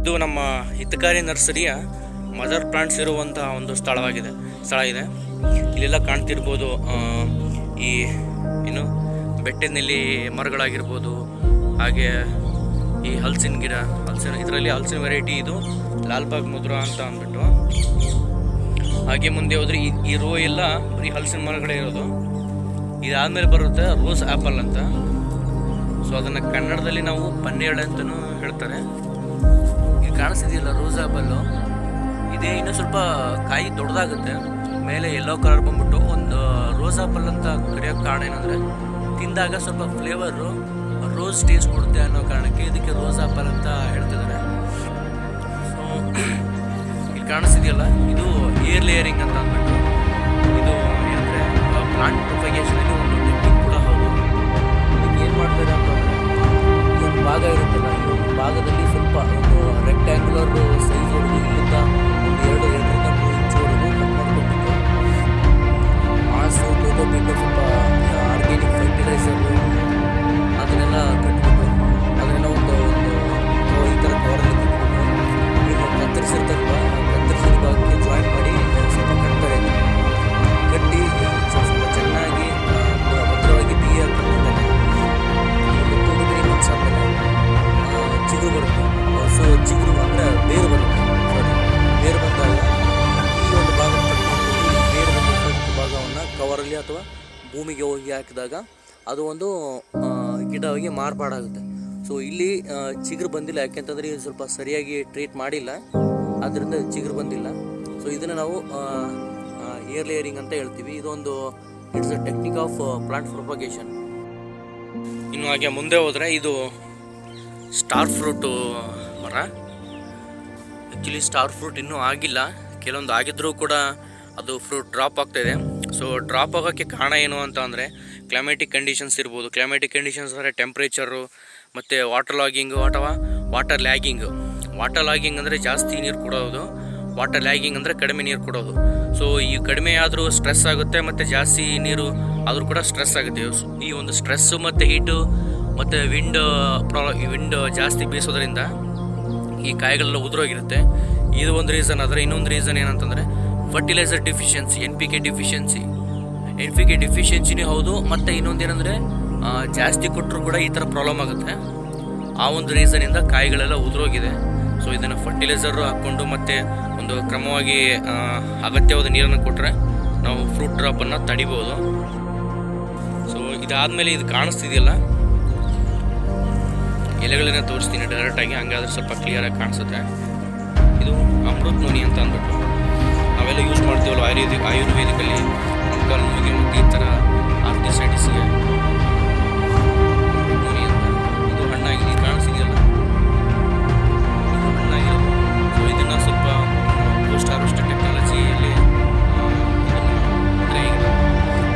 ಇದು ನಮ್ಮ ಹಿತಕಾರಿ ನರ್ಸರಿಯ mother plants ಇರುವಂತಹ ಒಂದು ಸ್ಥಳ ಇದೆ. ಇಲ್ಲೆಲ್ಲ ಕಾಣ್ತಿರ್ಬೋದು ಈ ಏನು ಬೆಟ್ಟದಲ್ಲಿ ಮರಗಳಾಗಿರ್ಬೋದು, ಹಾಗೆ ಈ ಹಲಸಿನ ಗಿಡ, ಇದರಲ್ಲಿ ಹಲಸಿನ ವೆರೈಟಿ ಇದು ಲಾಲ್ಬಾಗ್ ಮುದ್ರಾ ಅಂತ ಅಂದ್ಬಿಟ್ಟು. ಹಾಗೆ ಮುಂದೆ ಹೋದ್ರೆ ಈ ರೋ ಎಲ್ಲ ಬರೀ ಹಲಸಿನ ಮರಗಳೇ ಇರೋದು. ಇದಾದ್ಮೇಲೆ ಬರುತ್ತೆ ರೋಸ್ ಆ್ಯಪಲ್ ಅಂತ. ಸೊ ಅದನ್ನು ಕನ್ನಡದಲ್ಲಿ ನಾವು ಪನ್ನೇಳೆ ಅಂತಲೂ ಹೇಳ್ತಾರೆ. ಇದು ಕಾಣಿಸ್ತಿದೆಯಲ್ಲ ರೋಸ್ ಆ್ಯಪಲ್ಲು, ಇದೇ ಇನ್ನೂ ಸ್ವಲ್ಪ ಕಾಯಿ ದೊಡ್ಡದಾಗುತ್ತೆ. ಮೇಲೆ ಯೆಲ್ಲೋ ಕಲರ್ ಬಂದ್ಬಿಟ್ಟು ಒಂದು ರೋಸ್ ಆ್ಯಪಲ್ ಅಂತ ಕರೆಯೋಕ್ಕೆ ಕಾರಣ ಏನಂದರೆ ತಿಂದಾಗ ಸ್ವಲ್ಪ ಫ್ಲೇವರು ರೋಸ್ ಟೇಸ್ಟ್ ಕೊಡುತ್ತೆ ಅನ್ನೋ ಕಾರಣಕ್ಕೆ ಇದಕ್ಕೆ ರೋಸ್ ಆ್ಯಪಲ್ ಅಂತ ಹೇಳ್ತಿದ್ದಾರೆ. ಸೊ ಇಲ್ಲಿ ಕಾಣಿಸ್ತಿದೆಯಲ್ಲ ಇದು ಏರ್ ಲೇಯರಿಂಗ್ ಅಂತ ಅಂದ್ಬಿಟ್ಟು. ಇದು ಏನಂದರೆ ಪ್ಲಾಂಟ್ ಪ್ರೊಪಗೇಷನಲ್ಲಿ ಒಂದು ಟೆಕ್ನಿಕ್ ಕೂಡ ಹೌದು. ಇದಕ್ಕೆ ಏನು ಮಾಡ್ತಾರೆ ಅಂತಂದರೆ ಈ ಒಂದು ಭಾಗ ಇರುತ್ತಲ್ಲ, ಈ ಒಂದು ಭಾಗದಲ್ಲಿ ಸ್ವಲ್ಪ ಒಂದು ರೆಕ್ಟ್ಯಾಂಗ್ಯುಲರ್ ಸೈಜ್ ಹೊಡೆದು ಇಲ್ಲಿಂದ ಒಂದು 2-3 ಇಂಚುವರೆಗೂ ಕಟ್ ಮಾಡ್ಕೊಬೇಕು. ಮಾಸು ಕೋಕೋಪೀಟ್ ಸ್ವಲ್ಪ ಆರ್ಗ್ಯಾನಿಕ್ ಫರ್ಟಿಲೈಸರು ಅದನ್ನೆಲ್ಲ ಕಟ್ಬಿಟ್ಟು ಅದನ್ನೆಲ್ಲ ಒಂದು ಈ ಥರ ಕವರಲ್ಲಿ ಕಟ್ಬಿಟ್ಟು ನೀವು ಕತ್ತರಿಸಿದ ಭಾಗಕ್ಕೆ ಜಾಯಿನ್ ಮಾಡಿ ಸ್ವಲ್ಪ ಕಟ್ತಾರೆ. ಕಟ್ಟಿ ಸ್ವಲ್ಪ ಚೆನ್ನಾಗಿ ಭದ್ರವಾಗಿ ಬಿಗಿ ಕಟ್ಟಿರ್ತಾರೆ. ಒಂದು 2-3 ಮಂತ್ಸ್ ಆದಮೇಲೆ ಚಿಗುರು ಬರುತ್ತೆ. ಸೊ ಚಿಗುರು ಅಂದರೆ ಬೇರು ಬರುತ್ತೆ. ಬೇರು ಬಂದಾಗ ಈ ಒಂದು ಭಾಗ ಬೇರು ಬಂದ ಭಾಗವನ್ನು ಕವರಲ್ಲಿ ಅಥವಾ ಭೂಮಿಗೆ ಹೋಗಿ ಹಾಕಿದಾಗ ಅದು ಒಂದು ಗಿಡವಾಗಿ ಮಾರ್ಪಾಡಾಗುತ್ತೆ. ಸೊ ಇಲ್ಲಿ ಚಿಗುರು ಬಂದಿಲ್ಲ, ಯಾಕೆಂತಂದರೆ ಇದು ಸ್ವಲ್ಪ ಸರಿಯಾಗಿ ಟ್ರೀಟ್ ಮಾಡಿಲ್ಲ, ಆದ್ದರಿಂದ ಚಿಗುರು ಬಂದಿಲ್ಲ. ಸೊ ಇದನ್ನು ನಾವು ಏರ್ ಲೇಯರಿಂಗ್ ಅಂತ ಹೇಳ್ತೀವಿ. ಇದೊಂದು it's a technique of plant propagation. ಇನ್ನು ಹಾಗೆ ಮುಂದೆ ಹೋದರೆ ಇದು ಸ್ಟಾರ್ ಫ್ರೂಟು ಮರ. ಆ್ಯಕ್ಚುಲಿ ಸ್ಟಾರ್ ಫ್ರೂಟ್ ಇನ್ನೂ ಆಗಿಲ್ಲ, ಕೆಲವೊಂದು ಆಗಿದ್ರೂ ಕೂಡ ಅದು ಫ್ರೂಟ್ ಡ್ರಾಪ್ ಆಗ್ತಾಯಿದೆ. ಸೊ ಡ್ರಾಪ್ ಆಗೋಕ್ಕೆ ಕಾರಣ ಏನು ಅಂತ ಅಂದರೆ ಕ್ಲೈಮ್ಯಾಟಿಕ್ ಕಂಡೀಷನ್ಸ್ ಇರ್ಬೋದು. ಕ್ಲೈಮ್ಯಾಟಿಕ್ ಕಂಡೀಷನ್ಸ್ ಅಂದರೆ ಟೆಂಪ್ರೇಚರು ಮತ್ತು ವಾಟರ್ ಲಾಗಿಂಗು ಅಥವಾ ವಾಟರ್ ಲ್ಯಾಗಿಂಗು. ವಾಟರ್ ಲಾಗಿಂಗ್ ಅಂದರೆ ಜಾಸ್ತಿ ನೀರು ಕೊಡೋದು, ವಾಟರ್ ಲ್ಯಾಗಿಂಗ್ ಅಂದರೆ ಕಡಿಮೆ ನೀರು ಕೊಡೋದು. ಸೊ ಈ ಕಡಿಮೆ ಆದರೂ ಸ್ಟ್ರೆಸ್ ಆಗುತ್ತೆ ಮತ್ತು ಜಾಸ್ತಿ ನೀರು ಆದರೂ ಕೂಡ ಸ್ಟ್ರೆಸ್ ಆಗುತ್ತೆ. ಈ ಒಂದು ಸ್ಟ್ರೆಸ್ಸು ಮತ್ತು ಹೀಟು ಮತ್ತು ವಿಂಡ್ ಜಾಸ್ತಿ ಬೀಸೋದ್ರಿಂದ ಈ ಕಾಯಿಗಳೆಲ್ಲ ಉದುರೋಗಿರುತ್ತೆ. ಇದು ಒಂದು ರೀಸನ್. ಆದರೆ ಇನ್ನೊಂದು ರೀಸನ್ ಏನಂತಂದರೆ ಫರ್ಟಿಲೈಸರ್ ಡಿಫಿಷಿಯನ್ಸಿ, NPK ಡಿಫಿಷಿಯನ್ಸಿನೇ ಹೌದು. ಮತ್ತು ಇನ್ನೊಂದೇನೆಂದರೆ ಜಾಸ್ತಿ ಕೊಟ್ಟರು ಕೂಡ ಈ ಥರ ಪ್ರಾಬ್ಲಮ್ ಆಗುತ್ತೆ. ಆ ಒಂದು ರೀಸನಿಂದ ಕಾಯಿಗಳೆಲ್ಲ ಉದುರೋಗಿದೆ. ಸೊ ಇದನ್ನು ಫರ್ಟಿಲೈಸರು ಹಾಕ್ಕೊಂಡು ಮತ್ತು ಒಂದು ಕ್ರಮವಾಗಿ ಅಗತ್ಯವಾದ ನೀರನ್ನು ಕೊಟ್ಟರೆ ನಾವು ಫ್ರೂಟ್ ಡ್ರಾಪನ್ನು ತಡಿಬೋದು. ಸೊ ಇದಾದಮೇಲೆ ಇದು ಕಾಣಿಸ್ತಿದೆಯಲ್ಲ, ಎಲೆಗಳನ್ನ ತೋರಿಸ್ತೀನಿ ಡೈರೆಕ್ಟಾಗಿ, ಹಂಗಾದ್ರೆ ಸ್ವಲ್ಪ ಕ್ಲಿಯರಾಗಿ ಕಾಣಿಸುತ್ತೆ. ಇದು ಅಮೃತ್ ನೋನಿ ಅಂತ ಅಂದ್ಬಿಟ್ಟು ನಾವೆಲ್ಲ ಯೂಸ್ ಮಾಡ್ತೀವಲ್ಲ ಆಯುರ್ವೇದಿಕಲ್ಲಿ ಮೊಣಕಾಲು ನೋವಿಗೆ ಮತ್ತು ಈ ಥರ ಆರ್ಥೈಟಿಸ್ಗೆ ನೋನಿ ಅಂತ. ಇದು ಹಣ್ಣಾಗಿದೆ, ಕಾಣಿಸಿದೆಯಲ್ಲ, ಇದು ಹಣ್ಣಾಗಿರೋದು. ಸೊ ಇದನ್ನು ಸ್ವಲ್ಪ ಪೋಸ್ಟ್ ಹಾರ್ವೆಸ್ಟ್ ಟೆಕ್ನಾಲಜಿಯಲ್ಲಿ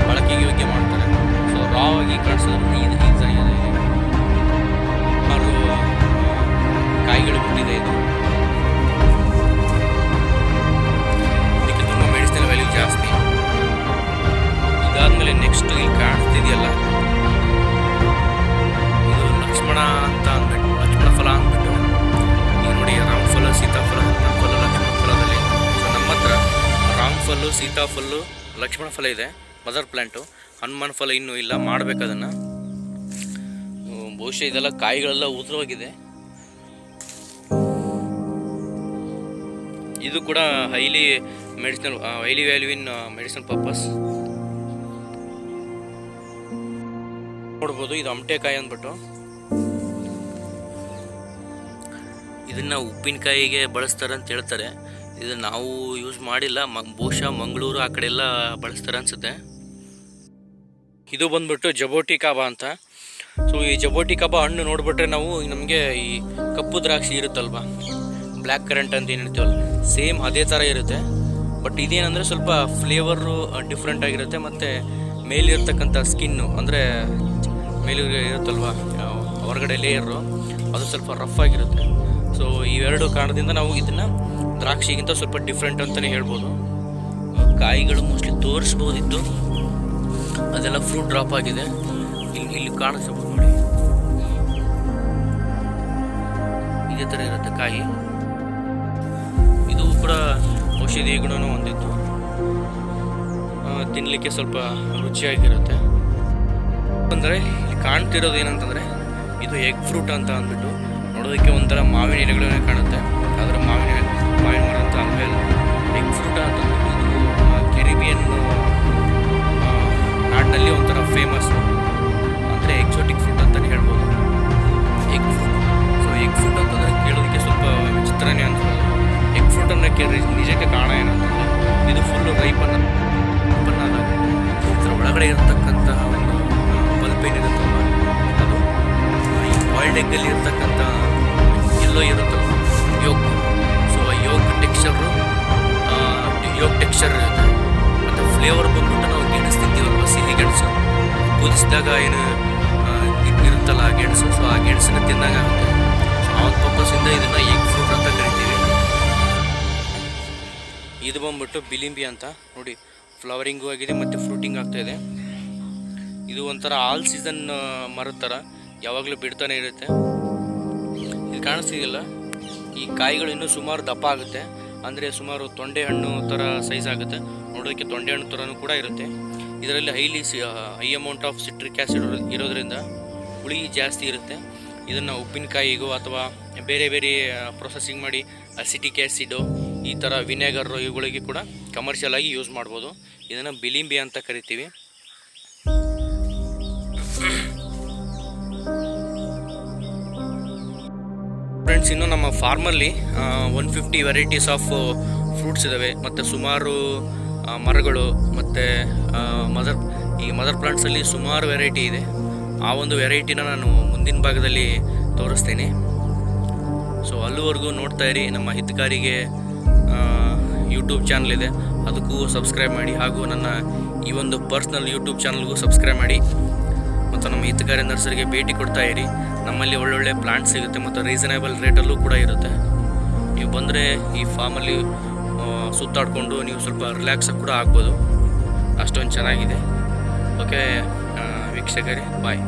ಬಳಕೆಗೆ ಯೋಗ್ಯ ಮಾಡ್ತಾರೆ. ಸೊ ರಾ ಆಗಿ ಕಾಣಿಸೋದ್ರಿಂದ ಇದು ಈಸಿಯಾಗಿದೆ. ಕಾಯಿಗಳು ಬಿಟ್ಟಿದೆ. ಇದು ಇದಕ್ಕೆ ತುಂಬ ಮೆಡಿಸಿನಲ್ ವ್ಯಾಲ್ಯೂ ಜಾಸ್ತಿ. ಇದಾದಮೇಲೆ ನೆಕ್ಸ್ಟ್ ಇಲ್ಲಿ ಕಾಣಿಸ್ತಿದೆಯಲ್ಲ, ಇದು ಲಕ್ಷ್ಮಣ ಅಂತ ಅಂದ್ಬಿಟ್ಟು, ಲಕ್ಷ್ಮಣ ಫಲ ಅಂದ್ಬಿಟ್ಟು. ಈಗ ನೋಡಿ ರಾಮಫಲ, ಸೀತಾಫಲ, ಹನುಮಫಲ, ಲಕ್ಷ್ಮಣ ಫಲದಲ್ಲಿ. ಸೊ ನಮ್ಮ ಹತ್ರ ರಾಮಫಲ್ಲು, ಸೀತಾಫಲ್ಲು, ಲಕ್ಷ್ಮಣ ಫಲ ಇದೆ, ಮದರ್ ಪ್ಲ್ಯಾಂಟು. ಹನುಮಾನ್ ಫಲ ಇನ್ನೂ ಇಲ್ಲ, ಮಾಡಬೇಕು ಅದನ್ನು. ಬಹುಶಃ ಇದೆಲ್ಲ ಕಾಯಿಗಳೆಲ್ಲ ಉದುರೋಗಿದೆ. ಇದು ಕೂಡ ಹೈಲಿ ವ್ಯಾಲ್ಯೂ ಇನ್ ಮೆಡಿಸಿನಲ್ ಪರ್ಪಸ್. ನೋಡ್ಬೋದು, ಇದು ಅಮಟೆಕಾಯಿ ಅಂದ್ಬಿಟ್ಟು. ಇದನ್ನು ಉಪ್ಪಿನಕಾಯಿಗೆ ಬಳಸ್ತಾರೆ ಅಂತ ಹೇಳ್ತಾರೆ. ಇದು ನಾವು ಯೂಸ್ ಮಾಡಿಲ್ಲ, ಬಹುಶಃ ಮಂಗಳೂರು ಆ ಕಡೆ ಎಲ್ಲ ಬಳಸ್ತಾರೆ ಅನಿಸುತ್ತೆ. ಇದು ಬಂದ್ಬಿಟ್ಟು ಜಬೋಟಿ ಕಾಬಾ ಅಂತ. ಸೊ ಈ ಜಬೋಟಿ ಕಾಬಾ ಹಣ್ಣು ನೋಡಿಬಿಟ್ರೆ ನಮಗೆ ಈ ಕಪ್ಪು ದ್ರಾಕ್ಷಿ ಇರುತ್ತಲ್ವ, ಬ್ಲ್ಯಾಕ್ ಕರೆಂಟ್ ಅಂತ ಏನು ಹೇಳ್ತೀವಲ್ಲ, ಸೇಮ್ ಅದೇ ಥರ ಇರುತ್ತೆ. ಬಟ್ ಇದೇನಂದರೆ ಸ್ವಲ್ಪ ಫ್ಲೇವರು ಡಿಫ್ರೆಂಟ್ ಆಗಿರುತ್ತೆ. ಮತ್ತು ಮೇಲಿರ್ತಕ್ಕಂಥ ಸ್ಕಿನ್ನು ಅಂದರೆ ಮೇಲೆ ಇರುತ್ತಲ್ವ ಹೊರಗಡೆ ಲೇಯರು, ಅದು ಸ್ವಲ್ಪ ರಫ್ ಆಗಿರುತ್ತೆ. ಸೊ ಇವೆರಡು ಕಾರಣದಿಂದ ನಾವು ಇದನ್ನು ದ್ರಾಕ್ಷಿಗಿಂತ ಸ್ವಲ್ಪ ಡಿಫ್ರೆಂಟ್ ಅಂತಲೇ ಹೇಳ್ಬೋದು. ಕಾಯಿಗಳು ಮೋಸ್ಟ್ಲಿ ತೋರಿಸ್ಬೋದಿತ್ತು, ಅದೆಲ್ಲ ಫ್ರೂಟ್ ಡ್ರಾಪ್ ಆಗಿದೆ. ಇಲ್ಲಿ ಕಾಣಿಸ್ಬೋದು ನೋಡಿ, ಇದೇ ಥರ ಇರುತ್ತೆ ಕಾಯಿ. ಇದು ಕೂಡ ಔಷಧಿ ಗುಣನೂ ಹೊಂದಿದ್ದು, ತಿನ್ನಲಿಕ್ಕೆ ಸ್ವಲ್ಪ ರುಚಿಯಾಗಿರುತ್ತೆ. ಅಂದರೆ ಇಲ್ಲಿ ಕಾಣ್ತಿರೋದು ಏನಂತಂದರೆ ಇದು ಎಗ್ ಫ್ರೂಟ್ ಅಂತ ಅಂದ್ಬಿಟ್ಟು, ನೋಡೋದಕ್ಕೆ ಒಂಥರ ಮಾವಿನ ಎಲೆಗಳನ್ನೇ ಕಾಣುತ್ತೆ, ಆದರೆ ಮಾವಿನ ಮರ ಅಂತ ಅಲ್ವೇ ಅಲ್ಲ. ಎಗ್ ಫ್ರೂಟ್ ಅಂತಂದ್ಬಿಟ್ಟು ಇದು ಕೆರಿಬಿಯನ್ ನಾಡಿನಲ್ಲಿ ಒಂಥರ ಫೇಮಸ್, ಅಂದರೆ ಎಕ್ಸೋಟಿಕ್ ಫ್ರೂಟ್ ಅಂತಲೇ ಹೇಳ್ಬೋದು egg fruit. So egg fruit ಅಂತಂದರೆ ಕೇಳೋದಕ್ಕೆ ಸ್ವಲ್ಪ ವಿಚಿತ್ರನೇ ಅನ್ಸ್ಬೋದು. ಎಗ್ ಫ್ರೂಟ್ ಅನ್ನೋಕ್ಕೆ ನಿಜಕ್ಕೆ ಕಾರಣ ಏನಂತಂದರೆ ಇದು ಫುಲ್ಲು ರೈಪನ್ನಾದಾಗ ಇದರ ಒಳಗಡೆ ಇರತಕ್ಕಂತಹ ಒಂದು ಪಲ್ಪ್ ಏನಿರುತ್ತಲ್ಲ, ಅದು ಈ ಬಾಯ್ಲ್ಡ್ ಎಗ್ಗಲ್ಲಿ ಇರತಕ್ಕಂಥ ಎಲ್ಲೋ ಇರುತ್ತಲ್ಲ ಯೋಗ್. ಸೊ ಆ ಯೋಗ್ ಟೆಕ್ಸ್ಚರ್ ಇರುತ್ತೆ. ಮತ್ತು ಫ್ಲೇವರ್ ಬಂದ್ಬಿಟ್ಟು ನಾವು ಗೆಣಸು ತಿಂತೀವಲ್ವ, ಸಿಹಿ ಗೆಣಸು ಕುದಿಸಿದಾಗ ಏನು ಇರುತ್ತಲ್ಲ ಆ ಗೆಣಸು, ಸೊ ಆ ಗೆಣಸನ್ನ ತಿಂದಾಗ ಆಗುತ್ತೆ. ಸೊ ಆ ಒಂದು ಪರ್ಪಸ್ಸಿಂದ ಇದನ್ನು ಎಗ್ ಫ್ರೂಟ್ ಅಂತ ಕರಿತೀವಿ. ಇದು ಬಂದ್ಬಿಟ್ಟು ಬಿಲಿಂಬಿ ಅಂತ ನೋಡಿ, ಫ್ಲವರಿಂಗು ಆಗಿದೆ ಮತ್ತು ಫ್ರೂಟಿಂಗ್ ಆಗ್ತಾಯಿದೆ. ಇದು ಒಂಥರ ಆಲ್ ಸೀಸನ್ ಮರದ ಥರ ಯಾವಾಗಲೂ ಬಿಡ್ತಾನೆ ಇರುತ್ತೆ. ಇದು ಕಾಣಿಸ್ತಿದೆಯಲ್ಲ, ಈ ಕಾಯಿಗಳು ಇನ್ನೂ ಸುಮಾರು ದಪ್ಪ ಆಗುತ್ತೆ, ಅಂದರೆ ಸುಮಾರು ತೊಂಡೆ ಹಣ್ಣು ಥರ ಸೈಜ್ ಆಗುತ್ತೆ. ನೋಡೋದಕ್ಕೆ ತೊಂಡೆ ಹಣ್ಣು ಥರನೂ ಕೂಡ ಇರುತ್ತೆ. ಇದರಲ್ಲಿ high amount of citric acid ಇರೋದ್ರಿಂದ ಹುಳಿ ಜಾಸ್ತಿ ಇರುತ್ತೆ. ಇದನ್ನು ಉಪ್ಪಿನಕಾಯಿಗೂ ಅಥವಾ ಬೇರೆ ಬೇರೆ ಪ್ರೊಸೆಸಿಂಗ್ ಮಾಡಿ ಅಸಿಟಿಕ್ ಆ್ಯಸಿಡು, ಈ ಥರ ವಿನೆಗರು ಇವುಗಳಿಗೆ ಕೂಡ ಕಮರ್ಷಿಯಲ್ ಆಗಿ ಯೂಸ್ ಮಾಡ್ಬೋದು. ಇದನ್ನು ಬಿಲಿಂಬಿ ಅಂತ ಕರಿತೀವಿ. ಫ್ರೆಂಡ್ಸ್, ಇನ್ನು ನಮ್ಮ ಫಾರ್ಮಲ್ಲಿ 150 ವೆರೈಟೀಸ್ ಆಫ್ ಫ್ರೂಟ್ಸ್ ಇದ್ದಾವೆ, ಮತ್ತು ಸುಮಾರು ಮರಗಳು, ಮತ್ತು ಮದರ್ ಪ್ಲಾಂಟ್ಸಲ್ಲಿ ಸುಮಾರು ವೆರೈಟಿ ಇದೆ. ಆ ಒಂದು ವೆರೈಟಿನ ನಾನು ಮುಂದಿನ ಭಾಗದಲ್ಲಿ ತೋರಿಸ್ತೀನಿ. ಸೊ ಅಲ್ಲಿವರೆಗೂ ನೋಡ್ತಾ ಇರಿ. ನಮ್ಮ ಹಿತಕಾರಿಗೆ ಯೂಟ್ಯೂಬ್ ಚಾನಲ್ ಇದೆ, ಅದಕ್ಕೂ ಸಬ್ಸ್ಕ್ರೈಬ್ ಮಾಡಿ, ಹಾಗೂ ನನ್ನ ಈ ಒಂದು ಪರ್ಸ್ನಲ್ ಯೂಟ್ಯೂಬ್ ಚಾನಲ್ಗೂ ಸಬ್ಸ್ಕ್ರೈಬ್ ಮಾಡಿ. ಮತ್ತು ನಮ್ಮ ಹಿತಕಾರಿ ನರ್ಸರಿಗೆ ಭೇಟಿ ಕೊಡ್ತಾ ಇರಿ. ನಮ್ಮಲ್ಲಿ ಒಳ್ಳೊಳ್ಳೆ ಪ್ಲಾಂಟ್ ಸಿಗುತ್ತೆ ಮತ್ತು ರೀಸನೇಬಲ್ ರೇಟಲ್ಲೂ ಕೂಡ ಇರುತ್ತೆ. ನೀವು ಬಂದರೆ ಈ ಫಾರ್ಮಲ್ಲಿ ಸುತ್ತಾಡಿಕೊಂಡು ನೀವು ಸ್ವಲ್ಪ ರಿಲ್ಯಾಕ್ಸ್ ಕೂಡ ಆಗ್ಬೋದು, ಅಷ್ಟೊಂದು ಚೆನ್ನಾಗಿದೆ. ಓಕೆ ವೀಕ್ಷಕರೇ, ಬಾಯ್.